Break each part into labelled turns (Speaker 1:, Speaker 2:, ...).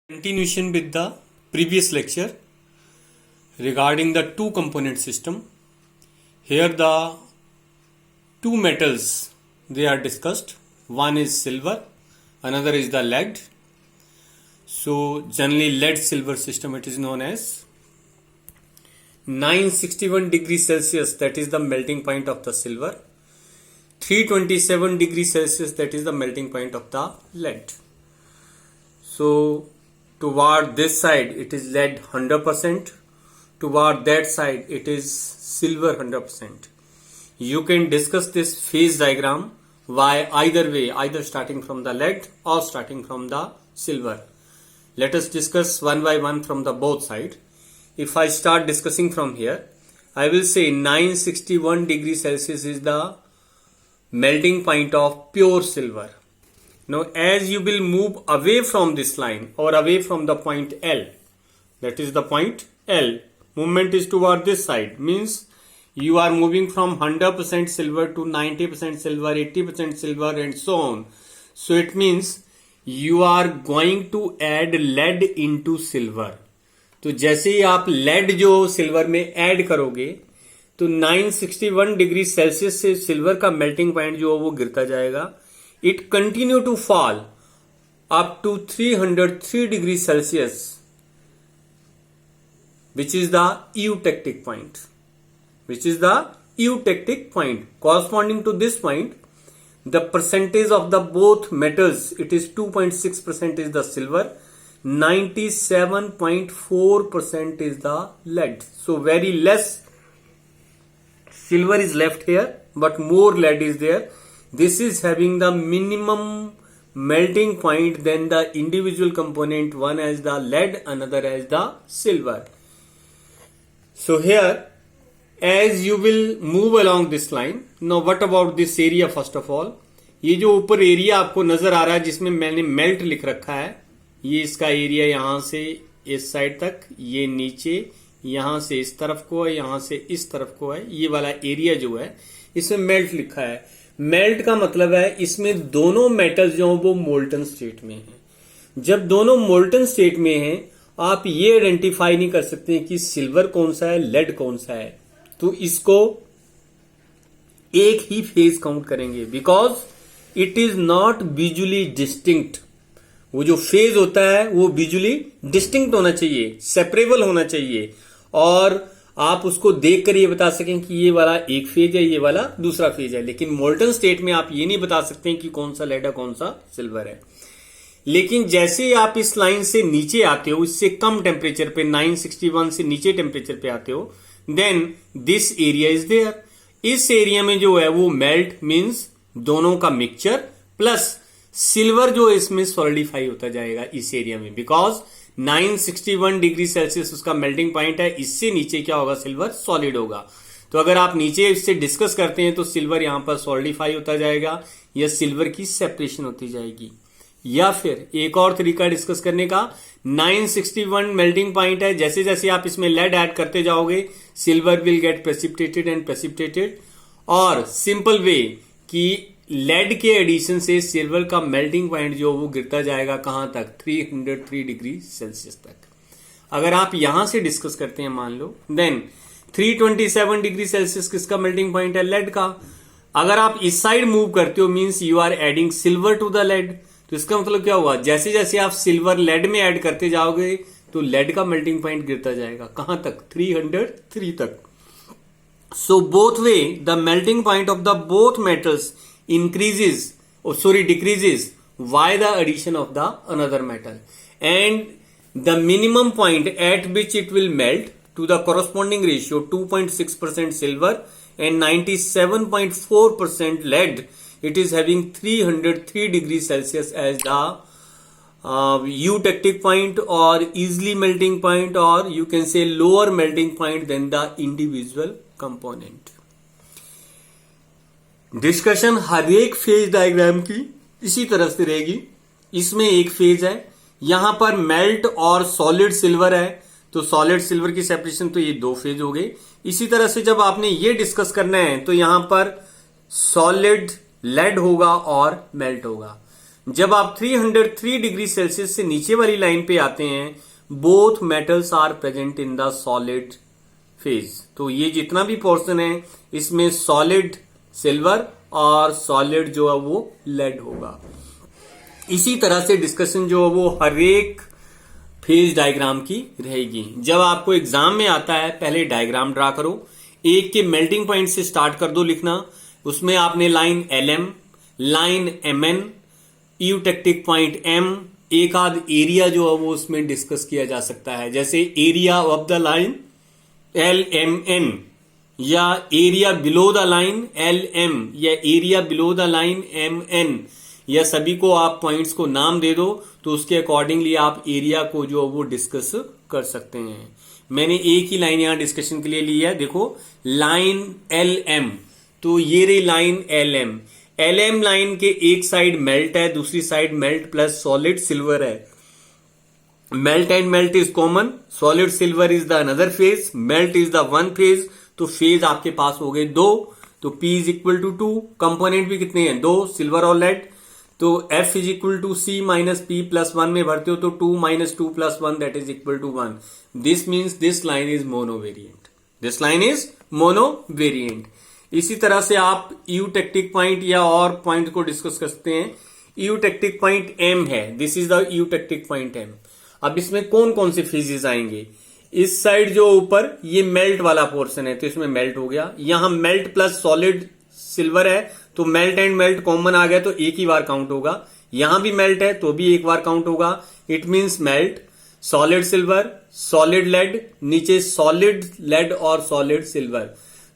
Speaker 1: Continuation with the previous lecture regarding the two component system. Here the two metals they are discussed. One is silver, another is the lead. So generally lead silver system it is known as 961 degrees Celsius, that is the melting point of the silver. 327 degrees Celsius, that is the melting point of the lead. So toward this side it is lead 100%, toward that side it is silver 100%. You can discuss this phase diagram why either way, either starting from the lead or starting from the silver. Let us discuss one by one from the both side. If I start discussing from here, I will say 961 degrees Celsius is the melting point of pure silver. Now as you will move away from this line or away from the point L, that is the point L, movement is toward this side, means you are moving from 100% silver to 90% silver, 80% silver and so on. So it means you are going to add lead into silver. तो जैसे ही आप lead जो silver में add करोगे तो 961 degree Celsius से silver का melting point जो वो गिरता जाएगा. It continue to fall up to 303 degrees Celsius, which is the eutectic point. Corresponding to this point, the percentage of the both metals, it is 2.6% is the silver, 97.4% is the lead. So very less silver is left here, but more lead is there. This is having the minimum melting point than the individual component, one as the lead, another as the silver. So here, as you will move along this line, now what about this area first of all? ये जो ऊपर area आपको नजर आ रहा है जिसमें मैंने melt लिख रखा है, ये इसका एरिया यहां से इस साइड तक, ये नीचे यहां से इस तरफ को है, यहां से इस तरफ को है, ये वाला एरिया जो है इसमें मेल्ट लिखा है. मेल्ट का मतलब है इसमें दोनों मेटल्स जो वो मोल्टन स्टेट में हैं. जब दोनों मोल्टन स्टेट में हैं, आप ये आइडेंटिफाई नहीं कर सकते कि सिल्वर कौन सा है, लेड कौन सा है. तो इसको एक ही फेज काउंट करेंगे because it is not visually distinct. वो जो फेज होता है वो विजुअली डिस्टिंक्ट होना चाहिए, सेपरेबल होना चाहिए, और आप उसको देखकर ये बता सकें कि ये वाला एक फेज है, ये वाला दूसरा फेज है. लेकिन मोल्टन स्टेट में आप ये नहीं बता सकते कि कौन सा लेड है, कौन सा सिल्वर है. लेकिन जैसे आप इस लाइन से नीचे आते हो, इससे कम टेम्परेचर पे, 961 से नीचे टेम्परेचर पे आते हो, then this area is there. इस एरिया में जो है वो मेल्ट मीन्स दोनों का मिक्सचर प्लस सिल्वर जो इसमें सॉलिडिफाई होता जाएगा इस एरिया में, बिकॉज 961 डिग्री सेल्सियस उसका मेल्टिंग पॉइंट है. इससे नीचे क्या होगा, सिल्वर सॉलिड होगा. तो अगर आप नीचे इससे डिस्कस करते हैं तो सिल्वर यहां पर सॉलिडिफाई होता जाएगा या सिल्वर की सेपरेशन होती जाएगी. या फिर एक और तरीका डिस्कस करने का, 961 मेल्टिंग पॉइंट है, जैसे जैसे आप इसमें लेड ऐड करते जाओगे silver will get precipitated and precipitated. और सिंपल वे कि लेड के एडिशन से सिल्वर का मेल्टिंग पॉइंट जो वो गिरता जाएगा कहां तक, 303 डिग्री सेल्सियस तक. अगर आप यहां से डिस्कस करते हैं मान लो, देन 327 डिग्री सेल्सियस किसका मेल्टिंग पॉइंट है, लेड का. अगर आप इस साइड मूव करते हो means you are adding silver to the lead. तो इसका मतलब क्या हुआ, जैसे जैसे आप सिल्वर लेड में ऐड करते जाओगे तो लेड का मेल्टिंग पॉइंट गिरता जाएगा कहां तक, 303 तक. So both way the melting point of the both metals decreases by the addition of the another metal, and the minimum point at which it will melt to the corresponding ratio 2.6% silver and 97.4% lead, it is having 303 degrees Celsius as the eutectic point or easily melting point, or you can say lower melting point than the individual component. Discussion हर एक phase diagram की इसी तरह से रहेगी. इसमें एक phase है, यहां पर मेल्ट और सॉलिड सिल्वर है, तो सॉलिड सिल्वर की सेपरेशन, तो ये दो फेज हो गए. इसी तरह से जब आपने ये डिस्कस करना है तो यहां पर सॉलिड लेड होगा और मेल्ट होगा. जब आप 303 डिग्री सेल्सियस से नीचे वाली लाइन पे आते हैं, both metals are present in the solid phase. तो ये जितना भी पोर्शन है इसमें सॉलिड सिल्वर और सॉलिड जो है वो लेड होगा। इसी तरह से डिस्कशन जो है वो हर एक फेज डायग्राम की रहेगी। जब आपको एग्जाम में आता है पहले डायग्राम ड्रा करो, एक के मेल्टिंग पॉइंट से स्टार्ट कर दो लिखना, उसमें आपने line LM, line MN, eutectic point M, एक आध एरिया जो है वो उसमें डिस्कस किया जा सकता है, जैसे area of the line LMN या area below the line LM या area below the line MN, या सभी को आप पॉइंट्स को नाम दे दो तो उसके अकॉर्डिंगली आप एरिया को जो वो डिस्कस कर सकते हैं। मैंने एक ही लाइन यहां डिस्कशन के लिए ली है, देखो लाइन LM, तो ये रही लाइन LM लाइन के एक साइड मेल्ट है, दूसरी side melt plus solid silver है। Melt and melt is common, solid silver is the another phase, melt is the one phase. तो फेज आपके पास हो गए 2, तो P is equal to 2, component भी कितने हैं 2, सिल्वर और लेड। तो F is equal to C minus P plus 1 में भरते हो तो 2 minus 2 plus 1 that is equal to 1। This means this line is monovariant, this line is monovariant. इसी तरह से आप यूटेक्टिक पॉइंट या और पॉइंट को डिस्कस कर सकते हैं। यूटेक्टिक पॉइंट M है, this is the eutectic point M। अब इसमें कौन कौन से फेजेस आएंगे, इस साइड जो ऊपर ये मेल्ट वाला पोर्शन है तो इसमें मेल्ट हो गया, यहां मेल्ट प्लस सॉलिड सिल्वर है तो मेल्ट एंड मेल्ट कॉमन आ गया तो एक ही बार काउंट होगा, यहां भी मेल्ट है तो भी एक बार काउंट होगा। It means melt, solid silver, solid lead, नीचे सॉलिड लेड और सॉलिड सिल्वर,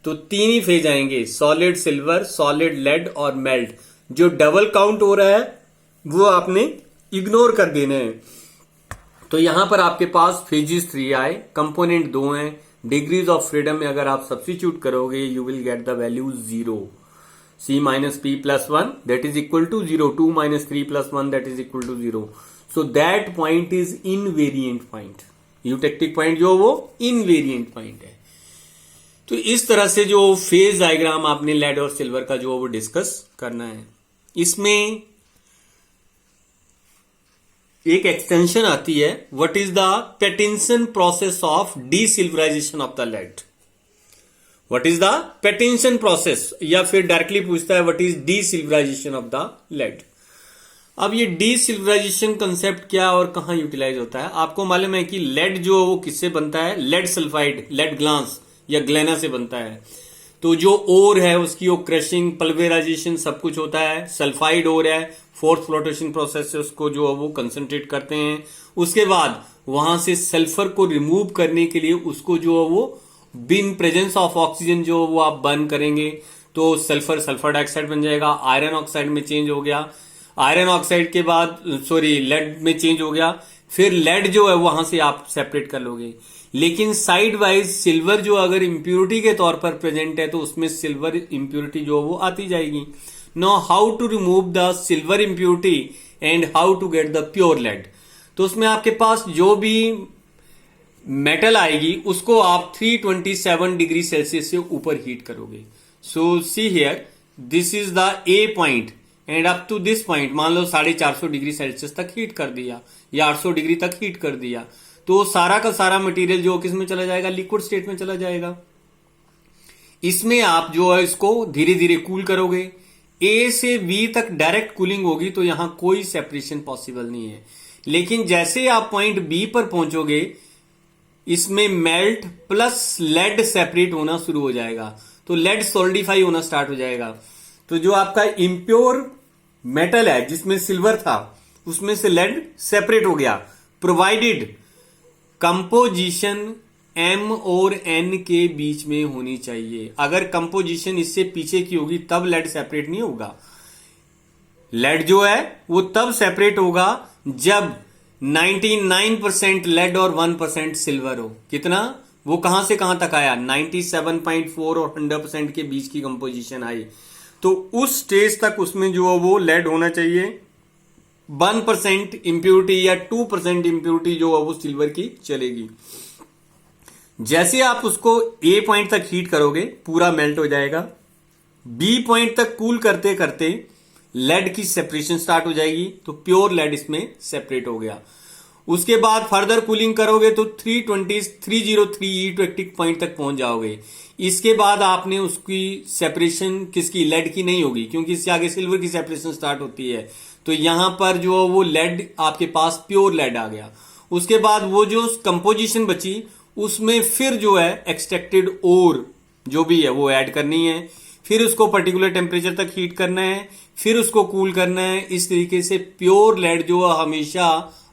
Speaker 1: तो 3 ही फेज आएंगे, सॉलिड सिल्वर, सॉलिड लेड और मेल्ट। जो डबल काउंट हो रहा है वो आपने इग्नोर कर देना है। तो यहां पर आपके पास फेजेस 3 आए, कंपोनेंट 2 हैं, डिग्रीज ऑफ फ्रीडम में अगर आप सब्स्टिट्यूट करोगे you will get the value 0। C minus P plus 1 that is equal to 0, 2 minus 3 plus 1 that is equal to 0. So that point is invariant point. Eutectic point जो वो invariant point है। तो इस तरह से जो फेज डायग्राम आपने lead और सिल्वर का जो वो डिस्कस करना है। इसमें एक एक्सटेंशन आती है, what is the Pattinson process of desilverization of the lead. What is the Pattinson process, या फिर डायरेक्टली पूछता है what is desilverization of the lead. अब ये डीसिल्वराइजेशन कंसेप्ट क्या और कहां यूटिलाइज होता है। आपको मालूम है कि लेड जो है वो किससे बनता है, लेड सल्फाइड, लेड ग्लास या ग्लेना से बनता है। तो जो ओर है उसकी वो क्रशिंग, पल्वेराइजेशन सब कुछ होता है। सल्फाइड ओर है, फोर्थ फ्लोटेशन प्रोसेस से उसको जो है वो कंसंट्रेट करते हैं। उसके बाद वहां से सल्फर को रिमूव करने के लिए उसको जो है वो बिन प्रेजेंस ऑफ ऑक्सीजन जो वो आप बर्न करेंगे तो सल्फर सल्फर डाइऑक्साइड बन जाएगा, आयरन ऑक्साइड में चेंज हो गया, आयरन ऑक्साइड के बाद लेड में चेंज हो गया, फिर लेड जो है वहां से आप सेपरेट कर लोगे। लेकिन साइड वाइज सिल्वर जो अगर इंप्योरिटी के तौर पर प्रेजेंट है तो उसमें सिल्वर इंप्योरिटी जो वो आती जाएगी। Know how to remove the silver impurity and how to get the pure lead. तो उसमें आपके पास जो भी मेटल आएगी उसको आप 327 डिग्री सेल्सियस से ऊपर हीट करोगे। So see here, this is the A point and up to this point मान लो 450 डिग्री सेल्सियस तक हीट कर दिया या 800 डिग्री तक हीट कर दिया, तो सारा का सारा मटेरियल जो किस में चला जाएगा, लिक्विड स्टेट में चला जाएगा। इसमें आप जो है इसको धीरे धीरे कूल करोगे, ए से बी तक डायरेक्ट कूलिंग होगी तो यहां कोई सेपरेशन पॉसिबल नहीं है। लेकिन जैसे आप पॉइंट बी पर पहुंचोगे इसमें मेल्ट प्लस लेड सेपरेट होना शुरू हो जाएगा, तो लेड सॉलिडिफाई होना स्टार्ट हो जाएगा। तो जो आपका इम्प्योर मेटल है जिसमें सिल्वर था उसमें से लेड सेपरेट हो गया, प्रोवाइडेड कंपोजिशन M और N के बीच में होनी चाहिए। अगर कंपोजिशन इससे पीछे की होगी तब लेड सेपरेट नहीं होगा। लेड जो है वो तब सेपरेट होगा जब 99% लेड और 1% सिल्वर हो। कितना, वो कहां से कहां तक आया, 97.4 और 100% के बीच की कंपोजिशन आई, तो उस स्टेज तक उसमें जो वो लेड होना चाहिए। 1% इंप्योरिटी या 2% इंप्योरिटी जो है वो सिल्वर की चलेगी। जैसे आप उसको ए पॉइंट तक हीट करोगे पूरा मेल्ट हो जाएगा। बी पॉइंट तक कूल करते करते लेड की सेपरेशन स्टार्ट हो जाएगी, तो प्योर लेड इसमें सेपरेट हो गया। उसके बाद फर्दर कूलिंग करोगे तो 303 इलेक्ट्रिक पॉइंट तक पहुंच जाओगे। इसके बाद आपने उसकी सेपरेशन किसकी, लेड की नहीं होगी, क्योंकि इससे आगे सिल्वर की सेपरेशन स्टार्ट होती है। तो यहां पर जो वो लेड आपके पास प्योर लेड आ गया। उसके बाद वो जो कंपोजिशन बची उसमें फिर जो है एक्सट्रैक्टेड ओर जो भी है वो ऐड करनी है, फिर उसको पर्टिकुलर टेम्परेचर तक हीट करना है, फिर उसको कूल करना है। इस तरीके से प्योर लेड जो हमेशा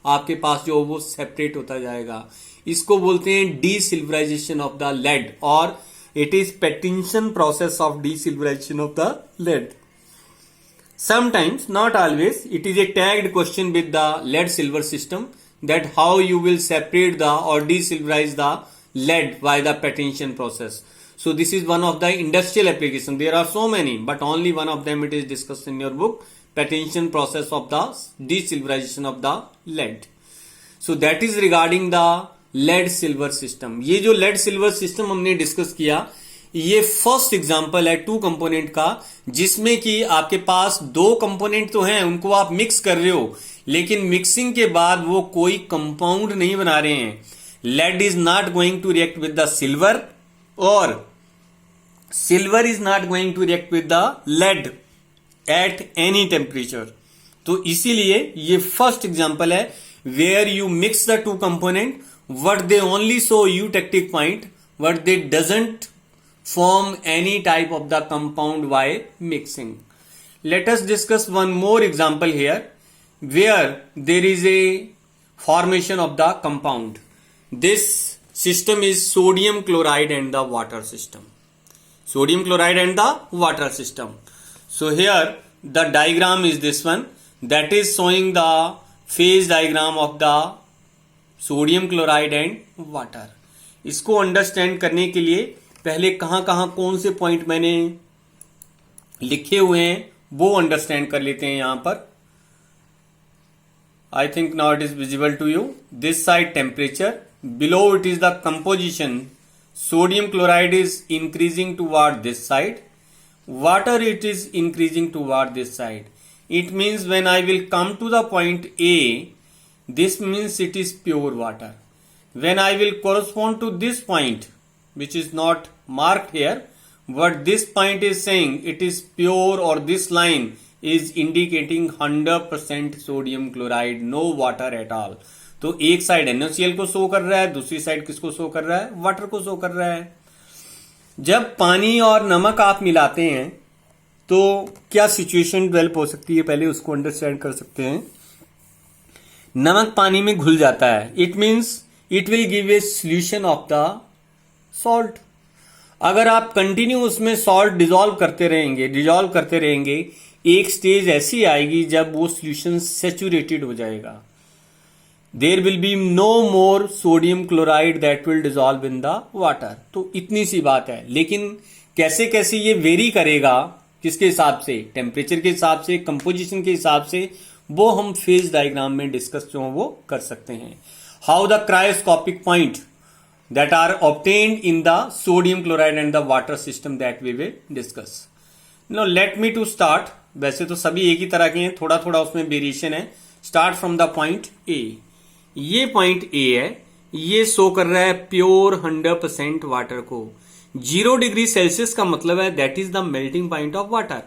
Speaker 1: आपके पास जो वो सेपरेट होता जाएगा। इसको बोलते हैं desilverization of the lead, और it is Pattinson process of desilverization of the lead. Sometimes, not always, it is a tagged question with the lead silver system that how you will separate the or desilverize the lead by the patination process. So this is one of the industrial application. There are so many, but only one of them it is discussed in your book, patination process of the desilverization of the lead. So that is regarding the lead silver system. ये जो lead silver system हमने discuss किया, ये first example है 2 component का, जिसमें कि आपके पास 2 कंपोनेंट तो हैं, उनको आप मिक्स कर रहे हो, लेकिन मिक्सिंग के बाद वो कोई कंपाउंड नहीं बना रहे हैं। Lead is not going to react with the silver और silver is not going to react with the lead at any temperature. तो इसीलिए ये फर्स्ट एग्जांपल है where you mix the 2 component, what they only show eutectic point, what they doesn't form any type of the compound by mixing. Let us discuss one more example here where there is a formation of the compound. This system is sodium chloride and the water system. Sodium chloride and the water system. So here the diagram is this one, that is showing the phase diagram of the sodium chloride and water. इसको understand करने के लिए पहले कहां कहां कौन से point मैंने लिखे हुए हैं वो अंडरस्टैंड कर लेते हैं। यहां पर I think now it is visible to you. This side temperature, below it is the composition, sodium chloride is increasing toward this side, water it is increasing toward this side. It means when I will come to the point A, this means it is pure water. When I will correspond to this point, which is not marked here, what this point is saying, it is pure, or this line is indicating 100% sodium chloride, no water at all. तो एक side NaCl को show कर रहा है, दूसरी side किसको show कर रहा है, वाटर को शो कर रहा है। जब पानी और नमक आप मिलाते हैं तो क्या सिचुएशन डेवलप हो सकती है, पहले उसको अंडरस्टैंड कर सकते हैं। नमक पानी में घुल जाता है, it means it will give a solution of the salt. अगर आप कंटिन्यू उसमें सॉल्ट डिजोल्व करते रहेंगे, एक स्टेज ऐसी आएगी जब वो सोल्यूशन सैचुरेटेड हो जाएगा। There will be no more sodium chloride that will dissolve in the water. तो इतनी सी बात है, लेकिन कैसे कैसे ये वेरी करेगा, किसके हिसाब से, टेम्परेचर के हिसाब से, कंपोजिशन के हिसाब से, वो हम फेज डायग्राम में डिस्कस जो वो कर सकते हैं। How the cryoscopic point that are obtained in the sodium chloride and the water system that we will discuss. Now let me to start. वैसे तो सभी एक ही तरह के हैं, थोड़ा थोड़ा उसमें वेरिएशन है। Start from the point A. ये पॉइंट A है, ये शो कर रहा है प्योर 100% वाटर को। 0 डिग्री सेल्सियस का मतलब है that is the melting point of water.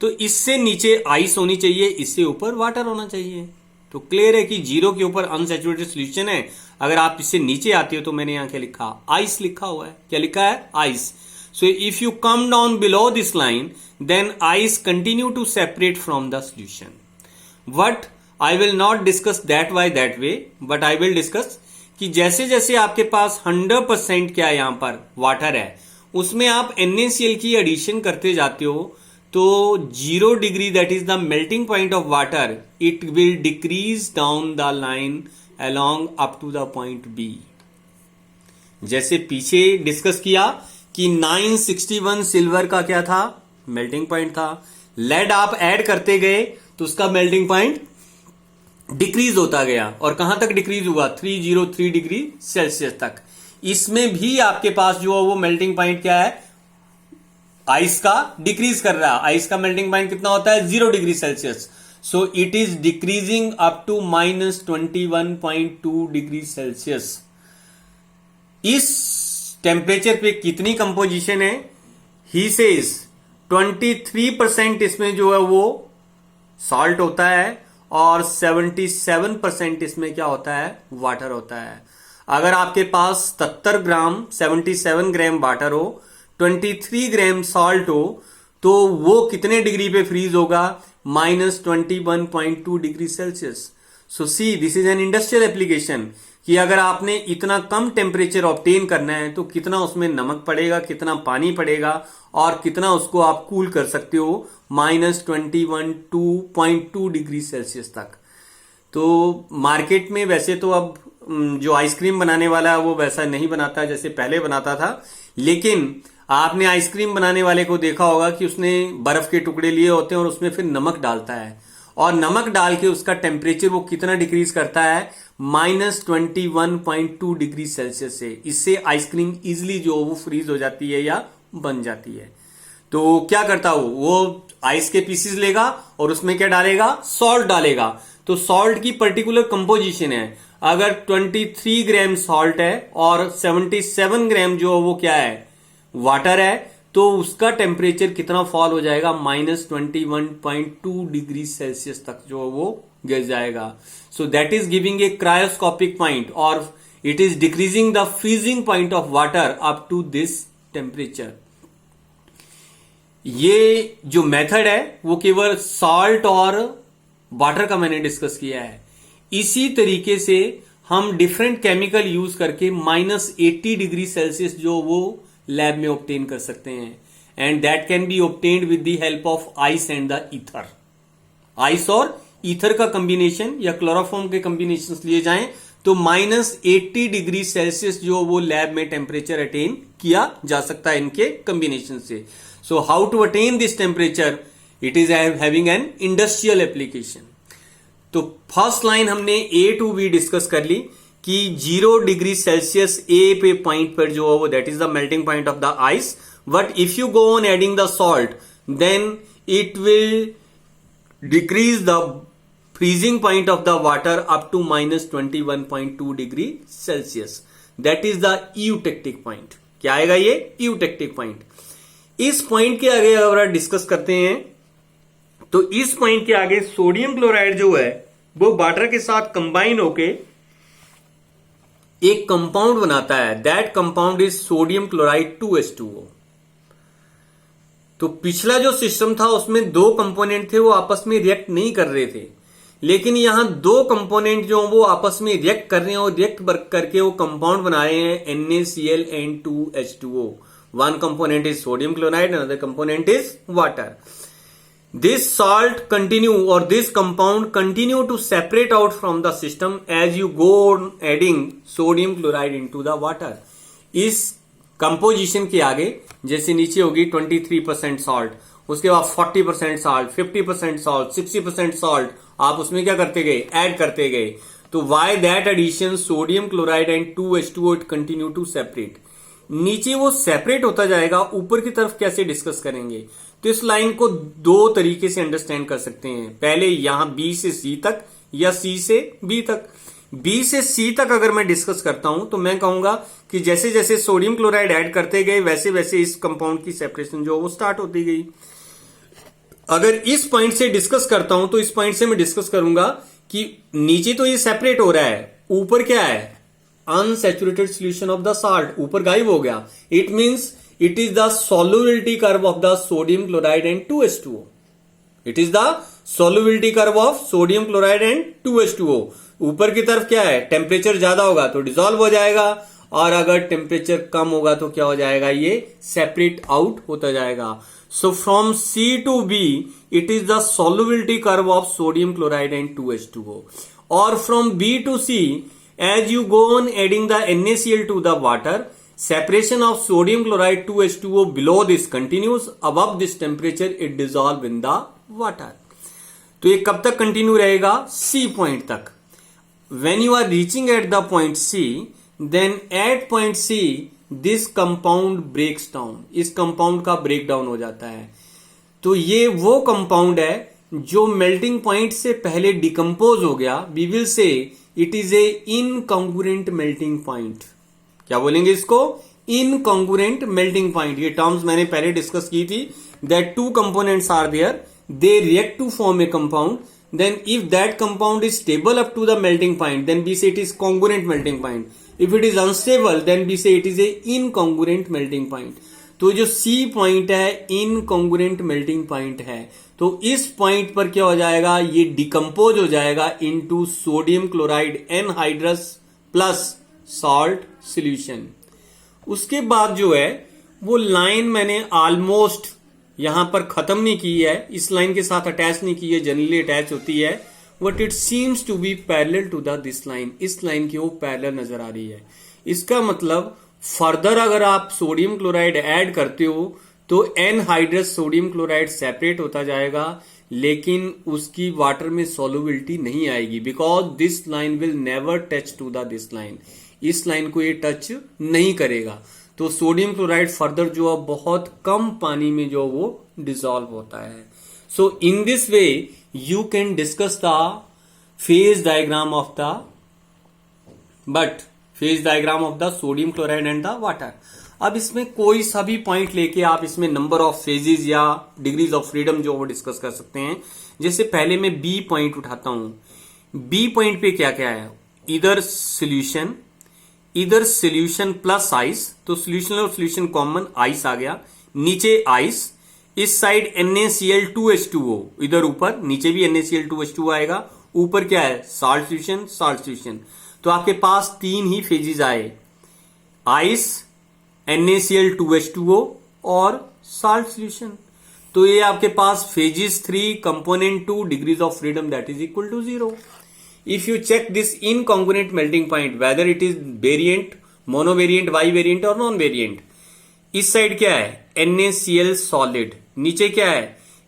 Speaker 1: तो इससे नीचे आइस होनी चाहिए, इससे ऊपर वाटर होना चाहिए। तो क्लियर है कि 0 के ऊपर अनसैचुरेटेड सॉल्यूशन है। अगर आप इससे नीचे आते हो तो मैंने यहां क्या लिखा, आइस लिखा हुआ है। क्या लिखा है, ice. So if you come down below this line, then ice continue to separate from the solution. What I will not discuss that by that way, but I will discuss कि जैसे जैसे आपके पास 100% क्या यहां पर वाटर है, उसमें आप NaCl की एडिशन करते जाते हो, तो 0 degree that is the melting point of water, it will decrease down the line along up to the point B. जैसे पीछे डिस्कस किया कि 961 सिल्वर का क्या था, मेल्टिंग पॉइंट था। लेड आप ऐड करते गए तो उसका मेल्टिंग पॉइंट डिक्रीज होता गया, और कहां तक डिक्रीज हुआ, 303 डिग्री सेल्सियस तक। इसमें भी आपके पास जो वो मेल्टिंग पॉइंट क्या है, आइस का डिक्रीज कर रहा है। आइस का मेल्टिंग पॉइंट कितना होता है? 0 degree Celsius. So it is decreasing up to -21.2 degree Celsius. इस टेम्परेचर पे कितनी कंपोजिशन है? ही सेज 23% इसमें जो है वो सॉल्ट होता है और 77% इसमें क्या होता है? वाटर होता है। अगर आपके पास 77 ग्राम 77 ग्राम वाटर हो, 23 ग्राम सॉल्ट हो, तो वो कितने डिग्री पे फ्रीज होगा? -21.2 degree Celsius. So see, this is an industrial application कि अगर आपने इतना कम टेम्परेचर ऑब्टेन करना है तो कितना उसमें नमक पड़ेगा, कितना पानी पड़ेगा और कितना उसको आप कूल कर सकते हो -21.2 डिग्री सेल्सियस तक। तो मार्केट में वैसे तो अब जो आइसक्रीम बनाने वाला है वो वैसा नहीं बनाता जैसे पहले बनाता था, लेकिन आपने आइसक्रीम बनाने वाले को देखा होगा कि उसने बर्फ के टुकड़े लिए होते हैं और उसमें फिर नमक डालता है और नमक डाल के उसका टेम्परेचर वो कितना डिक्रीज करता है? -21.2 डिग्री सेल्सियस से। इससे आइसक्रीम इजिली जो वो फ्रीज हो जाती है या बन जाती है। तो क्या करता वो आइस के पीसेस लेगा और उसमें क्या डालेगा? सॉल्ट डालेगा। तो सॉल्ट की पर्टिकुलर कंपोजिशन है, अगर 23 ग्राम सॉल्ट है और 77 ग्राम जो वो क्या है? वाटर है, तो उसका टेम्परेचर कितना फॉल हो जाएगा? -21.2 डिग्री सेल्सियस तक जो वो गिर जाएगा। So that is giving a cryoscopic point और it is decreasing the freezing point of water up to this temperature. ये जो मेथड है वो केवल सॉल्ट और वाटर का मैंने डिस्कस किया है। इसी तरीके से हम डिफरेंट केमिकल यूज करके -80 डिग्री सेल्सियस जो वो लैब में ऑब्टेन कर सकते हैं, and that can be obtained with the help of ice and the ether. Ice और ईथर का कॉम्बिनेशन या क्लोरोफॉर्म के कॉम्बिनेशन लिए जाएं तो -80 डिग्री सेल्सियस जो वो लैब में टेम्परेचर अटेन किया जा सकता है इनके कॉम्बिनेशन से। So how to attain this temperature? It is having an industrial application. तो फर्स्ट लाइन हमने A to B डिस्कस कर ली कि 0 डिग्री सेल्सियस A पे पॉइंट पर जो है वो that is the melting point of the ice, but if you go on adding the salt then it will decrease the freezing point of the water up to -21.2 degree Celsius. That is the eutectic point. क्या आएगा ये? Eutectic point. इस point के आगे अगर discuss करते हैं तो इस पॉइंट के आगे सोडियम क्लोराइड जो है वो वाटर के साथ कंबाइन होके एक कंपाउंड बनाता है। That compound is sodium chloride 2H2O। तो पिछला जो सिस्टम था उसमें दो कंपोनेंट थे, वो आपस में रिएक्ट नहीं कर रहे थे, लेकिन यहां दो कंपोनेंट जो वो आपस में रिएक्ट कर रहे हैं और रिएक्ट करके वो कंपाउंड बना रहे हैं NaCl and 2H2O। One component is sodium chloride, another component is water. This salt continue or this compound continue to separate out from the system as you go on adding sodium chloride into the water. इस composition के आगे जैसे नीचे होगी 23% salt, उसके बाद 40% salt, 50% salt, 60% salt, आप उसमें क्या करते गए? ऐड करते गए। तो why that addition sodium chloride and 2H2O it continue to separate. नीचे वो सेपरेट होता जाएगा, ऊपर की तरफ कैसे डिस्कस करेंगे? तो इस लाइन को दो तरीके से अंडरस्टैंड कर सकते हैं। पहले यहां B से C तक या C से B तक। B से C तक अगर मैं डिस्कस करता हूं तो मैं कहूंगा कि जैसे जैसे सोडियम क्लोराइड ऐड करते गए वैसे वैसे इस कंपाउंड की सेपरेशन जो वो स्टार्ट होती गई। अगर इस पॉइंट से डिस्कस करता हूं तो इस पॉइंट से मैं डिस्कस करूंगा कि नीचे तो ये सेपरेट हो रहा है, ऊपर क्या है? Unsaturated solution of the salt, ऊपर गायब हो गया। It means it is the solubility curve of the sodium chloride and 2H2O। It is the solubility curve of sodium chloride and 2H2O। ऊपर की तरफ क्या है? टेम्परेचर ज्यादा होगा तो डिसॉल्व हो जाएगा, और अगर टेम्परेचर कम होगा तो क्या हो जाएगा? ये सेपरेट आउट होता जाएगा। So from C to B it is the solubility curve of sodium chloride and 2H2O, or from B to C as you go on adding the NaCl to the water, separation of sodium chloride 2H2O below this continues, above this temperature it dissolve in the water। तो ये कब तक continue रहेगा? C point तक। When you are reaching at the point C, then at point C this compound breaks down, इस compound का break down हो जाता है। तो ये वो कंपाउंड है जो मेल्टिंग पॉइंट से पहले डिकम्पोज हो गया। We will say it is a incongruent melting point. क्या बोलेंगे इसको? Incongruent melting point. ये टर्म्स मैंने पहले डिस्कस की थी, that two components are there, they react to form a compound, then if that compound is stable up to the melting point, then we say it is congruent melting point. If it is unstable, then we say it is a incongruent melting point. तो जो C point है incongruent melting point है। तो इस point पर क्या हो जाएगा? ये डिकम्पोज हो जाएगा into sodium chloride anhydrous plus salt solution. उसके बाद जो है वो लाइन मैंने ऑलमोस्ट यहां पर खत्म नहीं की है, इस लाइन के साथ अटैच नहीं की है, जनरली अटैच होती है, but it seems to be parallel to the this line. इस लाइन की वो पैरेलल नजर आ रही है। इसका मतलब फर्दर अगर आप सोडियम क्लोराइड ऐड करते हो तो एनहाइड्रस सोडियम क्लोराइड सेपरेट होता जाएगा, लेकिन उसकी वाटर में सॉल्युबिलिटी नहीं आएगी, because this line will never touch to the this line. इस लाइन को ये टच नहीं करेगा। तो सोडियम क्लोराइड फर्दर जो है बहुत कम पानी में जो वो डिसॉल्व होता है। So in this way you can discuss the phase diagram of the sodium chloride and the water. अब इसमें कोई सा भी पॉइंट लेके आप इसमें नंबर ऑफ फेजेस या डिग्रीज ऑफ फ्रीडम जो वो डिस्कस कर सकते हैं। जैसे पहले मैं बी पॉइंट उठाता हूं। बी पॉइंट पे क्या क्या है? इधर सोल्यूशन प्लस आइस, तो सोल्यूशन और सोल्यूशन कॉमन, आइस आ गया, नीचे आइस, इस साइड NaCl2H2O, इधर ऊपर नीचे भी NaCl2H2O आएगा, ऊपर क्या है? Salt solution. तो आपके पास तीन ही फेजेस आए, आइस, NaCl2H2O और साल्ट सोल्यूशन। तो ये आपके पास phases 3 component 2 degrees of freedom that is equal to 0। If you check this incongruent melting point, whether it is variant, monovariant, bivariant और non-variant, इस साइड क्या है? NaCl solid, नीचे क्या है?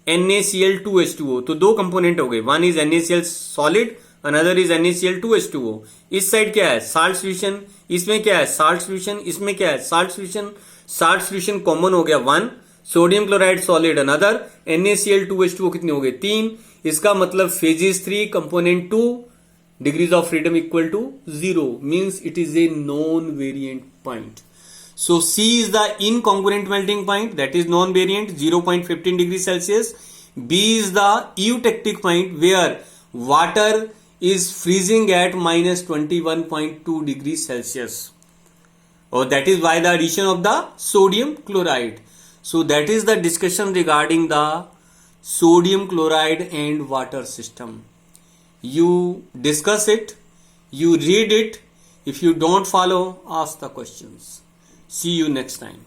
Speaker 1: NaCl2H2O। तो दो कंपोनेंट हो गए, one is NaCl solid, another is NaCl2H2O। इस साइड क्या है? साल्ट सोल्यूशन, इसमें क्या है? साल्ट सोल्यूशन, इसमें क्या है? Salt solution. Salt solution common हो गया 1, sodium chloride solid another, NaCl2H2O कितने हो गए? 3। इसका मतलब phases 3 component 2 degrees of freedom equal to 0, means it is a non-variant point. So C is the incongruent melting point, that is non-variant, 0.15 degrees Celsius. B is the eutectic point where water is freezing at minus 21.2 degrees Celsius. Or that is why the addition of the sodium chloride. So that is the discussion regarding the sodium chloride and water system. You discuss it, you read it. If you don't follow, ask the questions. See you next time.